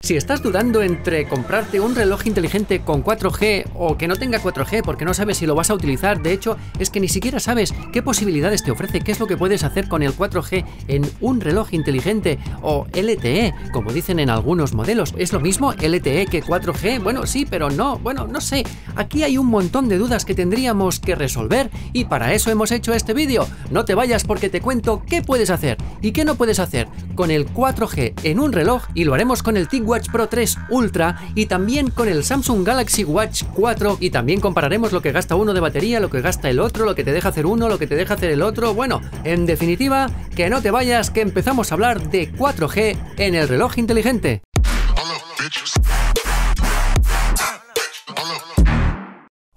Si estás dudando entre comprarte un reloj inteligente con 4G o que no tenga 4G porque no sabes si lo vas a utilizar, de hecho es que ni siquiera sabes qué posibilidades te ofrece, qué es lo que puedes hacer con el 4G en un reloj inteligente o LTE, como dicen en algunos modelos. ¿Es lo mismo LTE que 4G? Bueno, sí, pero no, bueno, no sé. Aquí hay un montón de dudas que tendríamos que resolver y para eso hemos hecho este vídeo. No te vayas porque te cuento qué puedes hacer y qué no puedes hacer con el 4G en un reloj y lo haremos con el TicWatch Pro 3 Ultra y también con el Samsung Galaxy Watch 4 y también compararemos lo que gasta uno de batería, lo que gasta el otro, lo que te deja hacer uno, lo que te deja hacer el otro. Bueno, en definitiva, que no te vayas, que empezamos a hablar de 4G en el reloj inteligente.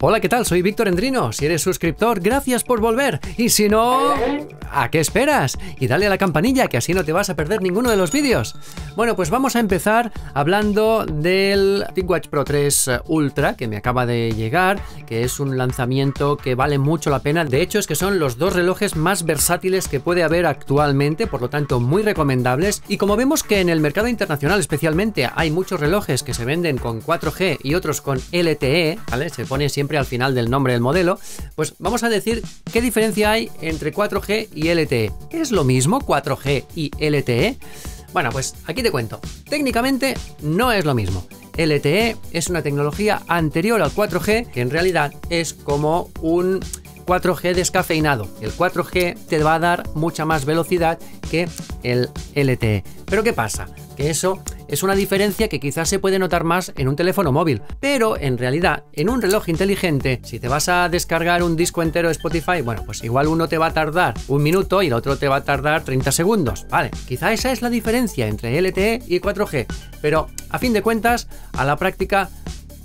Hola, ¿qué tal? Soy Víctor Endrino. Si eres suscriptor, gracias por volver. Y si no, ¿a qué esperas? Y dale a la campanilla, que así no te vas a perder ninguno de los vídeos. Bueno, pues vamos a empezar hablando del TicWatch Pro 3 Ultra, que me acaba de llegar, que es un lanzamiento que vale mucho la pena. De hecho, es que son los dos relojes más versátiles que puede haber actualmente, por lo tanto, muy recomendables. Y como vemos que en el mercado internacional especialmente hay muchos relojes que se venden con 4G y otros con LTE, ¿vale? Se pone siempre al final del nombre del modelo, pues vamos a decir qué diferencia hay entre 4G y LTE. ¿Es lo mismo 4G y LTE? Bueno, pues aquí te cuento. Técnicamente no es lo mismo. LTE es una tecnología anterior al 4G, que en realidad es como un 4G descafeinado. El 4G te va a dar mucha más velocidad que el LTE. ¿Pero qué pasa? Que eso es una diferencia que quizás se puede notar más en un teléfono móvil, pero en realidad en un reloj inteligente, si te vas a descargar un disco entero de Spotify, bueno, pues igual uno te va a tardar un minuto y el otro te va a tardar 30 segundos, vale, quizá esa es la diferencia entre LTE y 4G, pero a fin de cuentas, a la práctica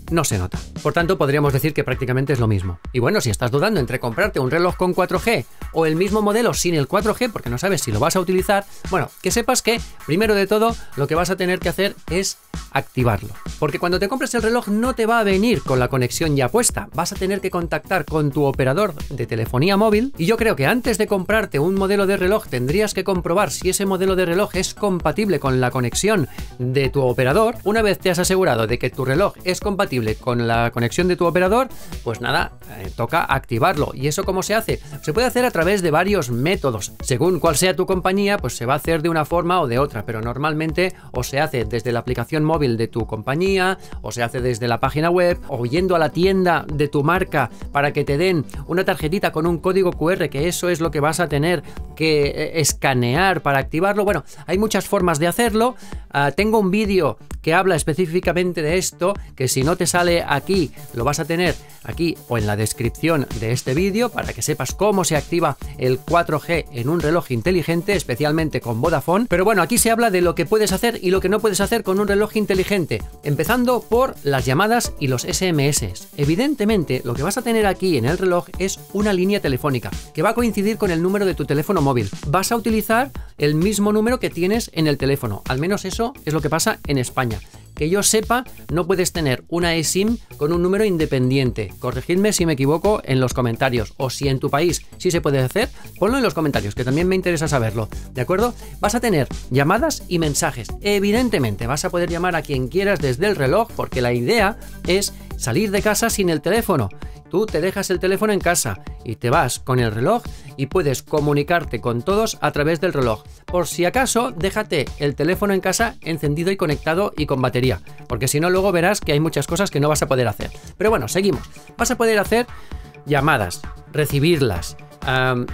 no se nota. Por tanto, podríamos decir que prácticamente es lo mismo. Y bueno, si estás dudando entre comprarte un reloj con 4G o el mismo modelo sin el 4G porque no sabes si lo vas a utilizar, bueno, que sepas que, primero de todo, lo que vas a tener que hacer es activarlo. Porque cuando te compres el reloj no te va a venir con la conexión ya puesta. Vas a tener que contactar con tu operador de telefonía móvil y yo creo que antes de comprarte un modelo de reloj tendrías que comprobar si ese modelo de reloj es compatible con la conexión de tu operador. Una vez te has asegurado de que tu reloj es compatible con la conexión de tu operador, pues nada, toca activarlo. ¿Y eso cómo se hace? Se puede hacer a través de varios métodos. Según cuál sea tu compañía, pues se va a hacer de una forma o de otra, pero normalmente o se hace desde la aplicación móvil de tu compañía, o se hace desde la página web, o yendo a la tienda de tu marca para que te den una tarjetita con un código QR, que eso es lo que vas a tener que escanear para activarlo. Bueno, hay muchas formas de hacerlo. Tengo un vídeo que habla específicamente de esto, que si no te sale aquí, lo vas a tener aquí o en la descripción de este vídeo para que sepas cómo se activa el 4G en un reloj inteligente, especialmente con Vodafone. Pero bueno, aquí se habla de lo que puedes hacer y lo que no puedes hacer con un reloj inteligente, empezando por las llamadas y los SMS. Evidentemente, lo que vas a tener aquí en el reloj es una línea telefónica que va a coincidir con el número de tu teléfono móvil. Vas a utilizar el mismo número que tienes en el teléfono, al menos eso es lo que pasa en España. Que yo sepa, no puedes tener una eSIM con un número independiente. Corregidme si me equivoco en los comentarios. O si en tu país sí se puede hacer, ponlo en los comentarios, que también me interesa saberlo. ¿De acuerdo? Vas a tener llamadas y mensajes. Evidentemente, vas a poder llamar a quien quieras desde el reloj, porque la idea es salir de casa sin el teléfono. Tú te dejas el teléfono en casa y te vas con el reloj y puedes comunicarte con todos a través del reloj. Por si acaso, déjate el teléfono en casa encendido y conectado y con batería, porque si no luego verás que hay muchas cosas que no vas a poder hacer. Pero bueno, seguimos. Vas a poder hacer llamadas, recibirlas,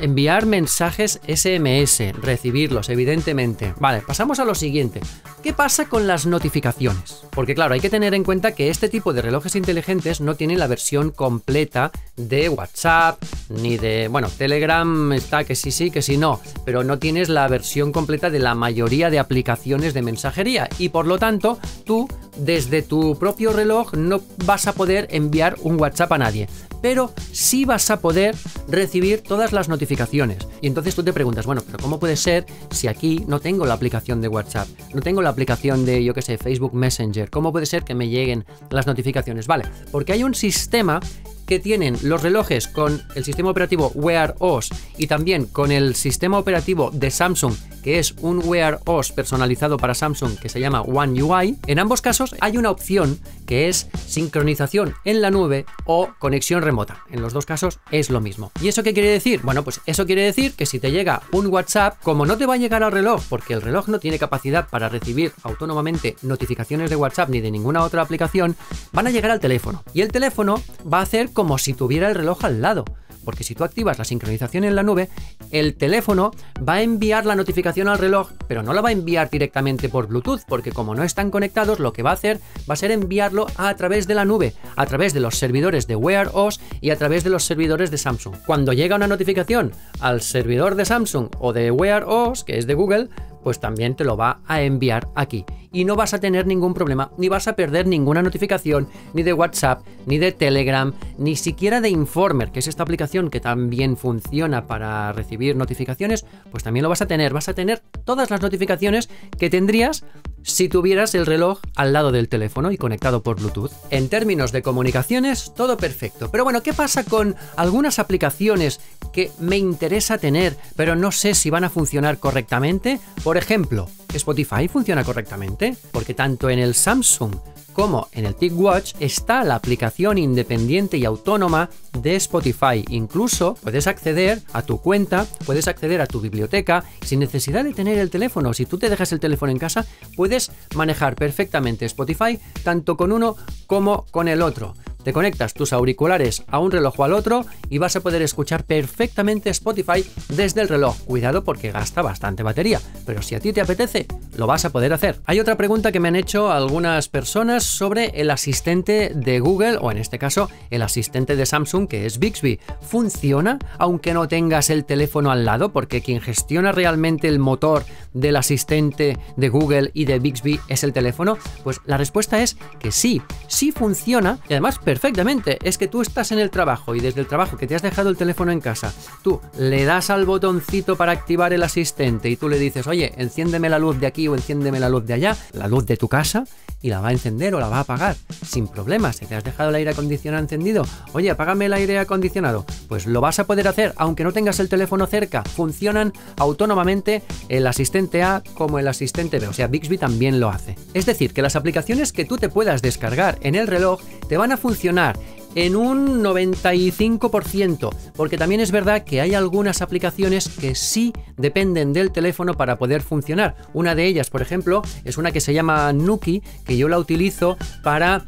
enviar mensajes SMS, recibirlos, evidentemente. Vale, pasamos a lo siguiente. ¿Qué pasa con las notificaciones? Porque claro, hay que tener en cuenta que este tipo de relojes inteligentes no tienen la versión completa de WhatsApp, ni de, bueno, Telegram está que sí, que sí no, pero no tienes la versión completa de la mayoría de aplicaciones de mensajería y por lo tanto, tú desde tu propio reloj no vas a poder enviar un WhatsApp a nadie, pero sí vas a poder recibir todas las notificaciones. Y entonces tú te preguntas, bueno, pero ¿cómo puede ser si aquí no tengo la aplicación de WhatsApp? No tengo la aplicación de, yo qué sé, Facebook Messenger. ¿Cómo puede ser que me lleguen las notificaciones? Vale, porque hay un sistema que tienen los relojes con el sistema operativo Wear OS y también con el sistema operativo de Samsung que es un Wear OS personalizado para Samsung que se llama One UI. En ambos casos hay una opción que es sincronización en la nube o conexión remota. En los dos casos es lo mismo. ¿Y eso qué quiere decir? Bueno, pues eso quiere decir que si te llega un WhatsApp, como no te va a llegar al reloj, porque el reloj no tiene capacidad para recibir autónomamente notificaciones de WhatsApp ni de ninguna otra aplicación, van a llegar al teléfono. Y el teléfono va a hacer como si tuviera el reloj al lado. Porque si tú activas la sincronización en la nube, el teléfono va a enviar la notificación al reloj, pero no la va a enviar directamente por Bluetooth, porque como no están conectados, lo que va a hacer va a ser enviarlo a través de la nube, a través de los servidores de Wear OS y a través de los servidores de Samsung. Cuando llega una notificación al servidor de Samsung o de Wear OS, que es de Google, pues también te lo va a enviar aquí. Y no vas a tener ningún problema, ni vas a perder ninguna notificación, ni de WhatsApp, ni de Telegram, ni siquiera de Informer, que es esta aplicación que también funciona para recibir notificaciones, pues también lo vas a tener. Vas a tener todas las notificaciones que tendrías si tuvieras el reloj al lado del teléfono y conectado por Bluetooth. En términos de comunicaciones, todo perfecto. Pero bueno, ¿qué pasa con algunas aplicaciones que me interesa tener, pero no sé si van a funcionar correctamente? Por ejemplo, Spotify funciona correctamente, porque tanto en el Samsung como en el TicWatch está la aplicación independiente y autónoma de Spotify. Incluso puedes acceder a tu cuenta, puedes acceder a tu biblioteca sin necesidad de tener el teléfono. Si tú te dejas el teléfono en casa, puedes manejar perfectamente Spotify tanto con uno como con el otro. Te conectas tus auriculares a un reloj o al otro y vas a poder escuchar perfectamente Spotify desde el reloj. Cuidado porque gasta bastante batería, pero si a ti te apetece, lo vas a poder hacer. Hay otra pregunta que me han hecho algunas personas sobre el asistente de Google, o en este caso, el asistente de Samsung, que es Bixby. ¿Funciona aunque no tengas el teléfono al lado? Porque quien gestiona realmente el motor del asistente de Google y de Bixby es el teléfono. Pues la respuesta es que sí, sí funciona, y además perfectamente. Es que tú estás en el trabajo y desde el trabajo que te has dejado el teléfono en casa, tú le das al botoncito para activar el asistente y tú le dices, oye, enciéndeme la luz de aquí o enciéndeme la luz de allá, la luz de tu casa, y la va a encender o la va a apagar sin problemas. Si te has dejado el aire acondicionado encendido, oye, apágame el aire acondicionado, pues lo vas a poder hacer aunque no tengas el teléfono cerca. Funcionan autónomamente el asistente A como el asistente B, o sea, Bixby también lo hace. Es decir, que las aplicaciones que tú te puedas descargar en el reloj te van a funcionar en un 95%, porque también es verdad que hay algunas aplicaciones que sí dependen del teléfono para poder funcionar. Una de ellas, por ejemplo, es una que se llama Nuki, que yo la utilizo para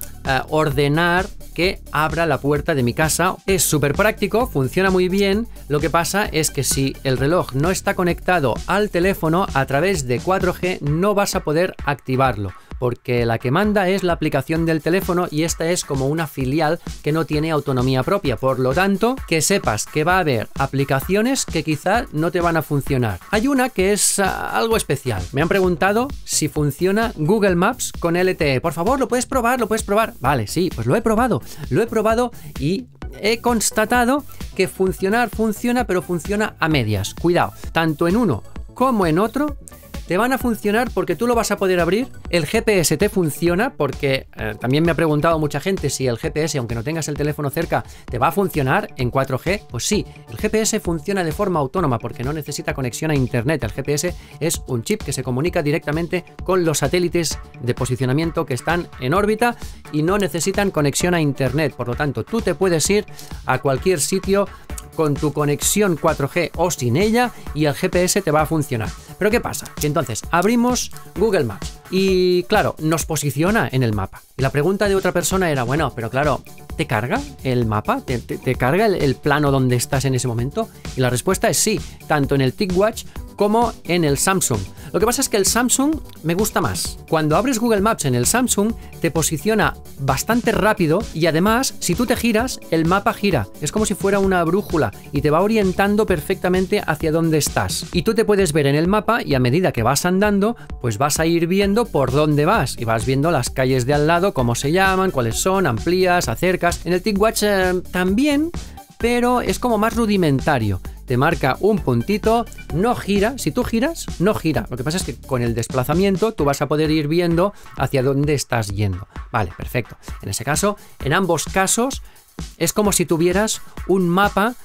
ordenar que abra la puerta de mi casa. Es súper práctico, funciona muy bien. Lo que pasa es que si el reloj no está conectado al teléfono a través de 4G, no vas a poder activarlo, porque la que manda es la aplicación del teléfono y esta es como una filial que no tiene autonomía propia. Por lo tanto, que sepas que va a haber aplicaciones que quizá no te van a funcionar. Hay una que es algo especial. Me han preguntado si funciona Google Maps con LTE. Por favor, ¿lo puedes probar? ¿Lo puedes probar? Vale, sí, pues lo he probado y he constatado que funciona, pero funciona a medias. Cuidado, tanto en uno como en otro te van a funcionar porque tú lo vas a poder abrir. El GPS te funciona porque también me ha preguntado mucha gente si el GPS, aunque no tengas el teléfono cerca, te va a funcionar en 4G. Pues sí, el GPS funciona de forma autónoma porque no necesita conexión a internet. El GPS es un chip que se comunica directamente con los satélites de posicionamiento que están en órbita y no necesitan conexión a internet. Por lo tanto, tú te puedes ir a cualquier sitio con tu conexión 4G o sin ella y el GPS te va a funcionar. Pero ¿qué pasa? Que entonces abrimos Google Maps y claro, nos posiciona en el mapa. Y la pregunta de otra persona era, bueno, pero claro, ¿te carga el mapa? ¿Te carga el plano donde estás en ese momento? Y la respuesta es sí, tanto en el TicWatch como en el Samsung. Lo que pasa es que el Samsung me gusta más. Cuando abres Google Maps en el Samsung, te posiciona bastante rápido y además, si tú te giras, el mapa gira. Es como si fuera una brújula y te va orientando perfectamente hacia dónde estás. Y tú te puedes ver en el mapa y a medida que vas andando, pues vas a ir viendo por dónde vas y vas viendo las calles de al lado, cómo se llaman, cuáles son, amplías, acercas. En el TicWatch también, pero es como más rudimentario. Te marca un puntito, no gira. Si tú giras, no gira. Lo que pasa es que con el desplazamiento tú vas a poder ir viendo hacia dónde estás yendo. Vale, perfecto. En ese caso, en ambos casos, es como si tuvieras un mapa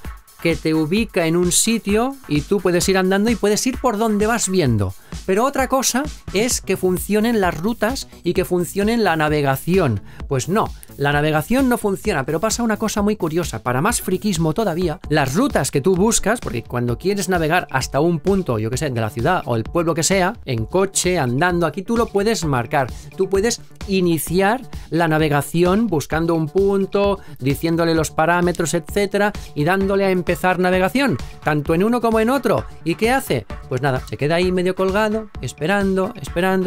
que te ubica en un sitio y tú puedes ir andando y puedes ir por donde vas viendo. Pero otra cosa es que funcionen las rutas y que funcione la navegación. Pues no, la navegación no funciona, pero pasa una cosa muy curiosa. Para más friquismo todavía, las rutas que tú buscas, porque cuando quieres navegar hasta un punto, yo que sé, de la ciudad o el pueblo que sea, en coche, andando, aquí tú lo puedes marcar. Tú puedes iniciar la navegación buscando un punto, diciéndole los parámetros, etcétera, y dándole a empezar navegación, tanto en uno como en otro. ¿Y qué hace? Pues nada, se queda ahí medio colgado, esperando,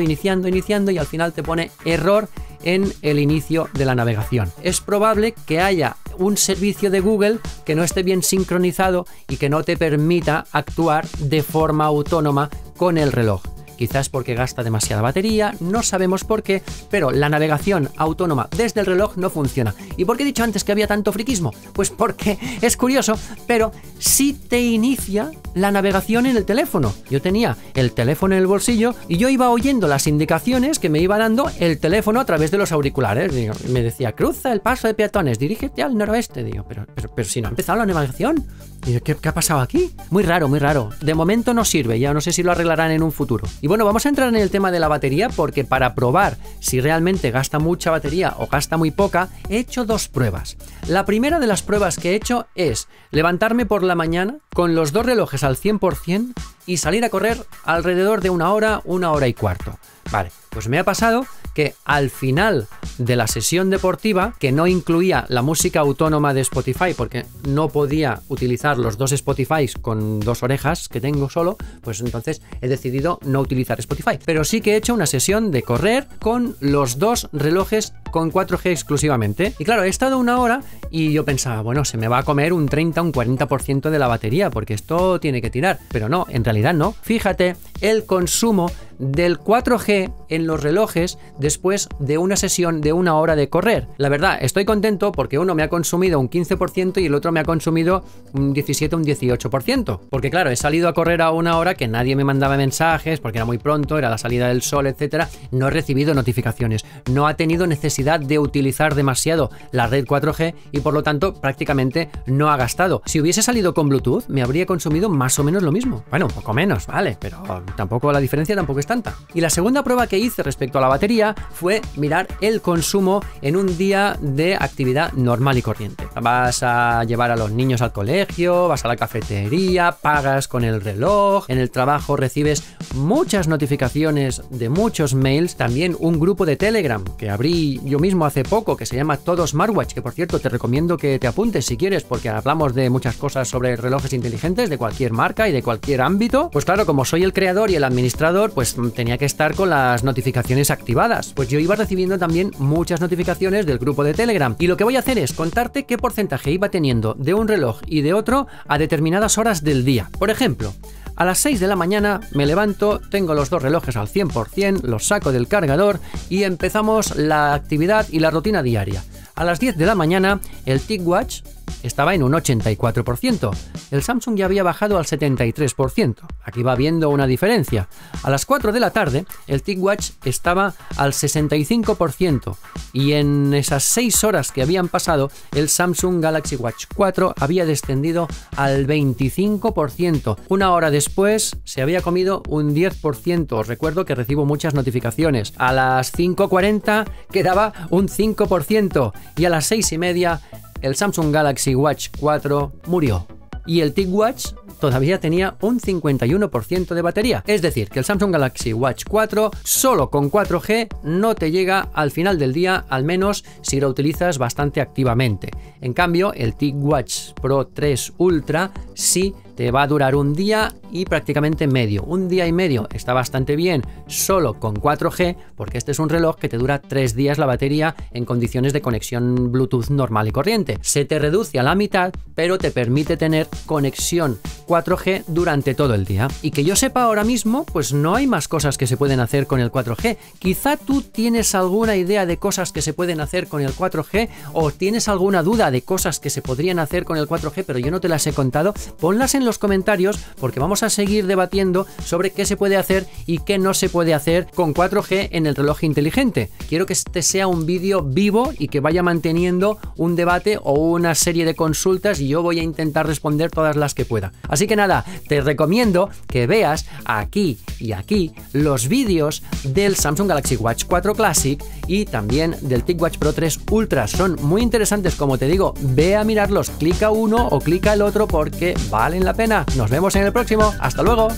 iniciando, y al final te pone error en el inicio de la navegación. Es probable que haya un servicio de Google que no esté bien sincronizado y que no te permita actuar de forma autónoma con el reloj. Quizás porque gasta demasiada batería, no sabemos por qué, pero la navegación autónoma desde el reloj no funciona. ¿Y por qué he dicho antes que había tanto friquismo? Pues porque es curioso, pero sí te inicia la navegación en el teléfono. Yo tenía el teléfono en el bolsillo y yo iba oyendo las indicaciones que me iba dando el teléfono a través de los auriculares. Digo, me decía, cruza el paso de peatones, dirígete al noroeste. Digo, pero si no ha empezado la navegación. Digo, ¿qué ha pasado aquí? Muy raro, muy raro. De momento no sirve, ya no sé si lo arreglarán en un futuro. Y bueno, vamos a entrar en el tema de la batería porque para probar si realmente gasta mucha batería o gasta muy poca, he hecho dos pruebas. La primera de las pruebas que he hecho es levantarme por la mañana con los dos relojes al 100% y salir a correr alrededor de una hora y cuarto. Vale, pues me ha pasado que al final de la sesión deportiva, que no incluía la música autónoma de Spotify porque no podía utilizar los dos Spotify con dos orejas que tengo solo, pues entonces he decidido no utilizar Spotify. Pero sí que he hecho una sesión de correr con los dos relojes con 4G exclusivamente. Y claro, he estado una hora y yo pensaba, bueno, se me va a comer un 30, un 40% de la batería porque esto tiene que tirar. Pero no, en realidad no. Fíjate el consumo del 4G en los relojes después de una sesión de una hora de correr. La verdad, estoy contento porque uno me ha consumido un 15% y el otro me ha consumido un 17, un 18%. Porque claro, he salido a correr a una hora que nadie me mandaba mensajes porque era muy pronto, era la salida del sol, etcétera. No he recibido notificaciones, no ha tenido necesidad de utilizar demasiado la red 4G y por lo tanto prácticamente no ha gastado. Si hubiese salido con Bluetooth me habría consumido más o menos lo mismo. Bueno, un poco menos, vale, pero tampoco la diferencia tampoco es tanta. Y la segunda prueba que hice respecto a la batería fue mirar el consumo en un día de actividad normal y corriente. Vas a llevar a los niños al colegio, vas a la cafetería, pagas con el reloj, en el trabajo recibes muchas notificaciones de muchos mails, también un grupo de Telegram que abrí yo mismo hace poco que se llama Todo Smartwatch, que por cierto te recomiendo que te apuntes si quieres porque hablamos de muchas cosas sobre relojes inteligentes de cualquier marca y de cualquier ámbito. Pues claro, como soy el creador y el administrador, pues tenía que estar con las notificaciones activadas. Pues yo iba recibiendo también muchas notificaciones del grupo de Telegram y lo que voy a hacer es contarte qué porcentaje iba teniendo de un reloj y de otro a determinadas horas del día. Por ejemplo, a las 6 de la mañana me levanto, tengo los dos relojes al 100%, los saco del cargador y empezamos la actividad y la rutina diaria. A las 10 de la mañana el TicWatch estaba en un 84%. El Samsung ya había bajado al 73%. Aquí va viendo una diferencia. A las 4 de la tarde, el TicWatch estaba al 65%. Y en esas 6 horas que habían pasado, el Samsung Galaxy Watch 4 había descendido al 25%. Una hora después, se había comido un 10%. Os recuerdo que recibo muchas notificaciones. A las 5:40 quedaba un 5%. Y a las 6:30, el Samsung Galaxy Watch 4 murió y el TicWatch todavía tenía un 51% de batería. Es decir, que el Samsung Galaxy Watch 4 solo con 4G no te llega al final del día, al menos si lo utilizas bastante activamente. En cambio, el TicWatch Pro 3 Ultra sí te va a durar un día y prácticamente medio. Un día y medio está bastante bien solo con 4G porque este es un reloj que te dura 3 días la batería en condiciones de conexión Bluetooth normal y corriente. Se te reduce a la mitad, pero te permite tener conexión 4G durante todo el día. Y que yo sepa ahora mismo, pues no hay más cosas que se pueden hacer con el 4G. Quizá tú tienes alguna idea de cosas que se pueden hacer con el 4G o tienes alguna duda de cosas que se podrían hacer con el 4G, pero yo no te las he contado. Ponlas en los comentarios porque vamos a seguir debatiendo sobre qué se puede hacer y qué no se puede hacer con 4G en el reloj inteligente. Quiero que este sea un vídeo vivo y que vaya manteniendo un debate o una serie de consultas y yo voy a intentar responder todas las que pueda. Así que nada, te recomiendo que veas aquí y aquí los vídeos del Samsung Galaxy Watch 4 Classic y también del TicWatch Pro 3 Ultra. Son muy interesantes, como te digo, ve a mirarlos, clica uno o clica el otro porque valen la pena. Nos vemos en el próximo. ¡Hasta luego!